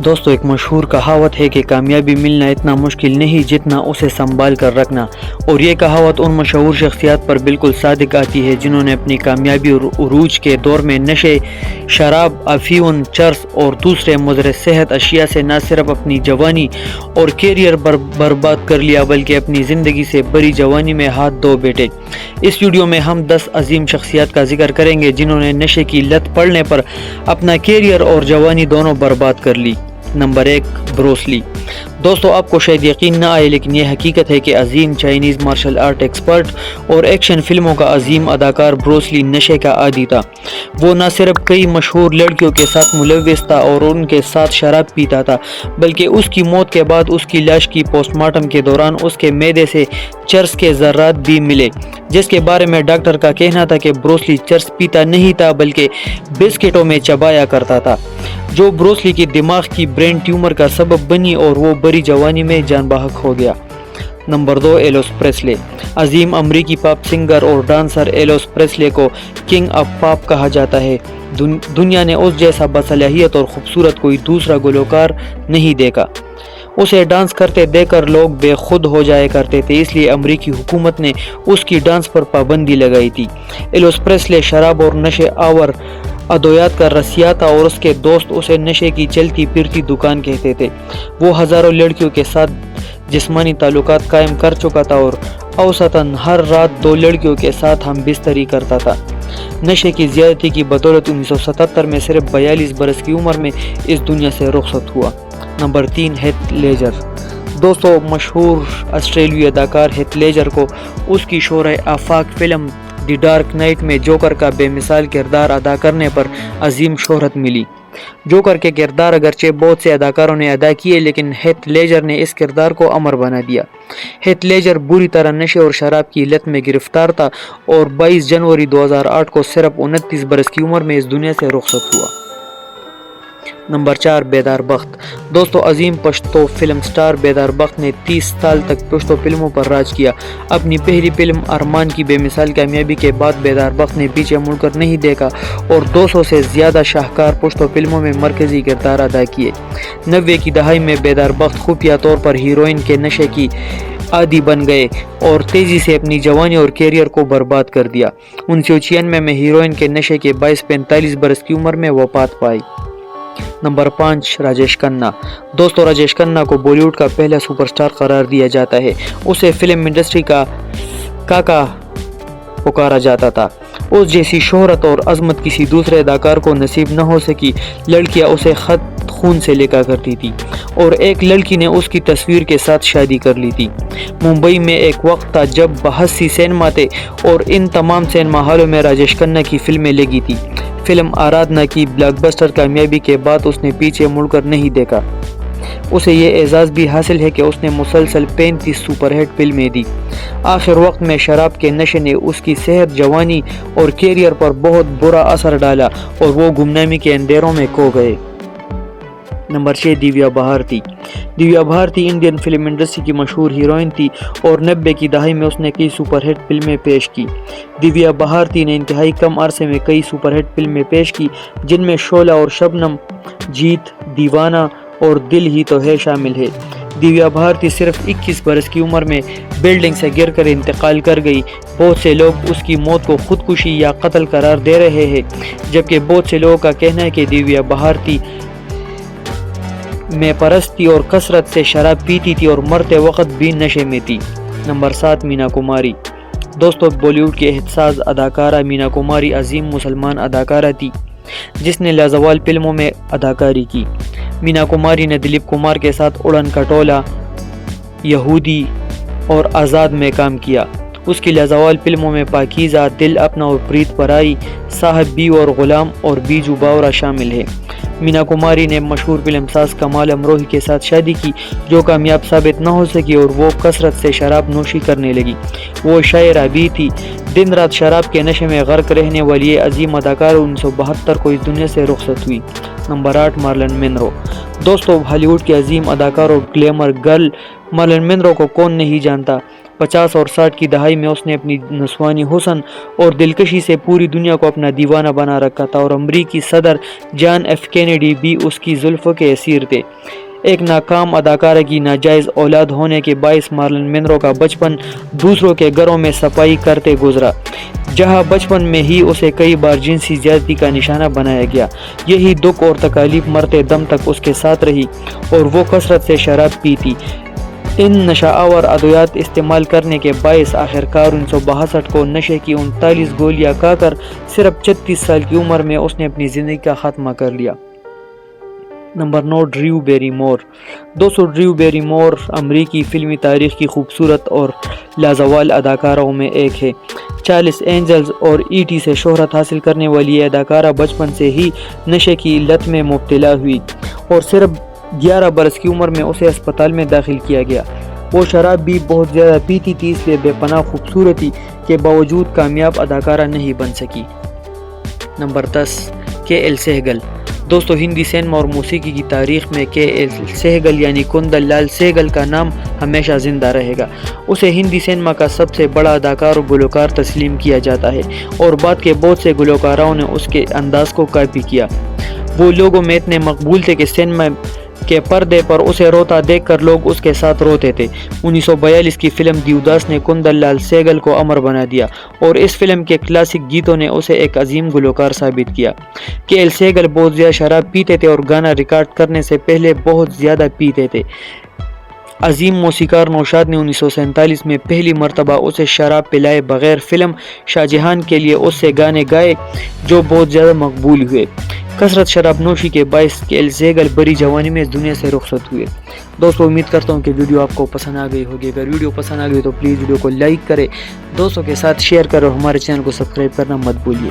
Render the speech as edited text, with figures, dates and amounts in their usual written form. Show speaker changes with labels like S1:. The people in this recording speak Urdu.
S1: دوستو ایک مشہور کہاوت ہے کہ کامیابی ملنا اتنا مشکل نہیں جتنا اسے سنبھال کر رکھنا، اور یہ کہاوت ان مشہور شخصیات پر بالکل صادق آتی ہے جنہوں نے اپنی کامیابی اور عروج کے دور میں نشے، شراب، افیون، چرس اور دوسرے مضر صحت اشیاء سے نہ صرف اپنی جوانی اور کیریئر برباد کر لیا بلکہ اپنی زندگی سے بری جوانی میں ہاتھ دھو بیٹھے۔ اس ویڈیو میں ہم 10 عظیم شخصیات کا ذکر کریں گے جنہوں نے نشے کی لت پڑنے پر اپنا کیریئر اور جوانی دونوں برباد کر لی۔ نمبر 1، بروس لی۔ دوستو آپ کو شاید یقین نہ آئے لیکن یہ حقیقت ہے کہ عظیم چائنیز مارشل آرٹ ایکسپرٹ اور ایکشن فلموں کا عظیم اداکار بروس لی نشے کا عادی تھا۔ وہ نہ صرف کئی مشہور لڑکیوں کے ساتھ ملوث تھا اور ان کے ساتھ شراب پیتا تھا، بلکہ اس کی موت کے بعد اس کی لاش کی پوسٹ مارٹم کے دوران اس کے معدے سے چرس کے ذرات بھی ملے، جس کے بارے میں ڈاکٹر کا کہنا تھا کہ بروس لی چرس پیتا نہیں تھا بلکہ بسکٹوں میں چبایا کرتا تھا، جو بروس لی کی دماغ کی برین ٹیومر کا سبب بنی اور وہ بڑی جوانی میں جان بحق ہو گیا۔ Number 2، Elvis Presley. عظیم امریکی پاپ سنگر اور ڈانسر ایلوس پریسلے کو کنگ آف پاپ کہا جاتا ہے۔ دنیا نے اس جیسا باصلاحیت اور خوبصورت کوئی دوسرا گلوکار نہیں دیکھا۔ اسے ڈانس کرتے دیکھ کر لوگ بے خود ہو جایا کرتے تھے، اس لیے امریکی حکومت نے اس کی ڈانس پر پابندی لگائی تھی۔ ایلوس پریسلے شراب اور نشے آور ادویات کا رسیا تھا اور اس کے دوست اسے نشے کی چلتی پھرتی دکان کہتے تھے۔ وہ ہزاروں لڑکیوں کے ساتھ جسمانی تعلقات قائم کر چکا تھا اور اوسطاً ہر رات 2 لڑکیوں کے ساتھ ہم بستری کرتا تھا۔ نشے کی زیادتی کی بدولت 1977 میں صرف 42 برس کی عمر میں اس دنیا سے رخصت ہوا۔ نمبر 3، ہیتھ لیجر۔ دوستو مشہور آسٹریلوی اداکار ہیتھ لیجر کو اس کی شورۂ آفاق فلم دی ڈارک نائٹ میں جوکر کا بے مثال کردار ادا کرنے پر عظیم شہرت ملی۔ جوکر کے کردار اگرچہ بہت سے اداکاروں نے ادا کیے لیکن ہیتھ لیجر نے اس کردار کو امر بنا دیا۔ ہیتھ لیجر بری طرح نشے اور شراب کی لت میں گرفتار تھا اور 22 جنوری 2008 کو صرف 29 برس کی عمر میں اس دنیا سے رخصت ہوا۔ نمبر 4، بیدار بخت۔ دوستو عظیم پشتو فلم سٹار بیدار بخت نے 30 سال تک پشتو فلموں پر راج کیا۔ اپنی پہلی فلم ارمان کی بے مثال کامیابی کے بعد بیدار بخت نے پیچھے مڑ کر نہیں دیکھا اور 200 سے زیادہ شاہکار پشتو فلموں میں مرکزی کردار ادا کیے۔ 90 کی دہائی میں بیدار بخت خفیہ طور پر ہیروئن کے نشے کی عادی بن گئے اور تیزی سے اپنی جوانی اور کیریئر کو برباد کر دیا۔ 1996 میں ہیروئن کے نشے کے باعث 45 برس کی عمر میں وفات پائی۔ نمبر 5، راجیش کھنہ۔ دوستو راجیش کھنہ کو بالی ووڈ کا پہلا سپر سٹار قرار دیا جاتا ہے۔ اسے فلم انڈسٹری کا کاکا پکارا جاتا تھا۔ اس جیسی شہرت اور عظمت کسی دوسرے اداکار کو نصیب نہ ہو سکی۔ لڑکیاں اسے خط خون سے لکھا کرتی تھی اور ایک لڑکی نے اس کی تصویر کے ساتھ شادی کر لی تھی۔ ممبئی میں ایک وقت تھا جب 82 سینما تھے اور ان تمام سینما ہالوں میں راجیش کھنہ کی فلمیں لگی تھی۔ فلم آرادھنا کی بلاک بسٹر کامیابی کے بعد اس نے پیچھے مڑ کر نہیں دیکھا۔ اسے یہ اعزاز بھی حاصل ہے کہ اس نے مسلسل 35 سپر ہٹ فلمیں دی۔ آخر وقت میں شراب کے نشے نے اس کی صحت، جوانی اور کیریئر پر بہت برا اثر ڈالا اور وہ گمنامی کے اندھیروں میں کھو گئے۔ نمبر 6، دیویا بھارتی۔ دیویا بھارتی انڈین فلم انڈسٹری کی مشہور ہیروئن تھی اور 90 کی دہائی میں اس نے کئی سپر ہٹ فلمیں پیش کی۔ دیویا بھارتی نے انتہائی کم عرصے میں کئی سپر ہٹ فلمیں پیش کی جن میں شعلہ اور شبنم، جیت، دیوانہ اور دل ہی تو ہے شامل ہے۔ دیویا بھارتی صرف 21 برس کی عمر میں بلڈنگ سے گر کر انتقال کر گئی۔ بہت سے لوگ اس کی موت کو خودکشی یا قتل قرار دے رہے ہیں، جبکہ بہت سے لوگوں کا کہنا ہے کہ دیویا بھارتی میں پرستی اور کثرت سے شراب پیتی تھی اور مرتے وقت بھی نشے میں تھی۔ نمبر 7، مینا کماری۔ دوستو بالی ووڈ کی احساس اداکارہ مینا کماری عظیم مسلمان اداکارہ تھی جس نے لازوال فلموں میں اداکاری کی۔ مینا کماری نے دلیپ کمار کے ساتھ اڑن کھٹولا، یہودی اور آزاد میں کام کیا۔ اس کی لازوال فلموں میں پاکیزہ، دل اپنا اور پریت پرائی، صاحب بیو اور غلام اور بیجو باورا شامل ہے۔ مینا کماری نے مشہور فلم ساز کمال امروہی کے ساتھ شادی کی جو کامیاب ثابت نہ ہو سکی اور وہ کثرت سے شراب نوشی کرنے لگی۔ وہ شاعرہ بھی تھی۔ دن رات شراب کے نشے میں غرق رہنے والی یہ عظیم اداکار 1972 کو اس دنیا سے رخصت ہوئی۔ Number 8، Marilyn Monroe. دوستو ہالی ووڈ کے عظیم اداکار اور گلیمر گرل مارلن منرو کو کون نہیں جانتا۔ 50 اور 60 کی دہائی میں اس نے اپنی نسوانی حسن اور دلکشی سے پوری دنیا کو اپنا دیوانہ بنا رکھا تھا، اور امریکی صدر جان ایف کینیڈی بھی اس کی زلفوں کے اسیر تھے۔ ایک ناکام اداکارہ کی ناجائز اولاد ہونے کے باعث مارلن منرو کا بچپن دوسروں کے گھروں میں صفائی کرتے گزرا، جہاں بچپن میں ہی اسے کئی بار جنسی زیادتی کا نشانہ بنایا گیا۔ یہی دکھ اور تکالیف مرتے دم تک اس کے ساتھ رہی، اور وہ کثرت سے شراب پیتی۔ ان نشہ آور ادویات استعمال کرنے کے باعث آخرکار 1962 کو نشے کی 39 گولیاں کھا کر صرف 36 سال کی عمر میں اس نے اپنی زندگی کا خاتمہ کر لیا۔ Number 9، Drew Barrymore. دوستو، ڈریو بیریمور امریکی فلمی تاریخ کی خوبصورت اور لازوال اداکاروں میں ایک ہے۔ چارلس اینجلز اور ای.ٹی. سے شہرت حاصل کرنے والی یہ اداکارہ بچپن سے ہی نشے کی لت میں مبتلا ہوئی، اور صرف 11 برس کی عمر میں اسے اسپتال میں داخل کیا گیا۔ وہ شراب بھی بہت زیادہ پیتی تھی، اس لیے بے پناہ خوبصورتی کے باوجود کامیاب اداکارہ نہیں بن سکی۔ نمبر 10، کے ایل سہگل۔ دوستو، ہندی سینما اور موسیقی کی تاریخ میں کے ایل سہگل یعنی کندن لال سہگل کا نام ہمیشہ زندہ رہے گا۔ اسے ہندی سینما کا سب سے بڑا اداکار اور گلوکار تسلیم کیا جاتا ہے، اور بعد کے بہت سے گلوکاروں نے اس کے انداز کو کاپی کیا۔ وہ لوگوں میں اتنے مقبول تھے کہ سینما کے پردے پر اسے روتا دیکھ کر لوگ اس کے ساتھ روتے تھے۔ 1942 کی فلم دیوداس نے کندن لال سہگل کو امر بنا دیا، اور اس فلم کے کلاسک گیتوں نے اسے ایک عظیم گلوکار ثابت کیا۔ کے ایل سہگل بہت زیادہ شراب پیتے تھے اور گانا ریکارڈ کرنے سے پہلے بہت زیادہ پیتے تھے۔ عظیم موسیقار نوشاد نے 1947 میں پہلی مرتبہ اسے شراب پلائے بغیر فلم شاہجہاں کے لیے اس سے گانے گائے، جو بہت زیادہ مقبول ہوئے۔ کثرت شراب نوشی کے باعث کے ایل سہگل بڑی جوانی میں اس دنیا سے رخصت ہوئے۔ دوستو، امید کرتا ہوں کہ ویڈیو آپ کو پسند آ گئی ہوگی۔ اگر ویڈیو پسند آ گئی تو پلیز ویڈیو کو لائک کریں، دوستوں کے ساتھ شیئر کریں، اور ہمارے چینل کو سبسکرائب کرنا مت بھولیے۔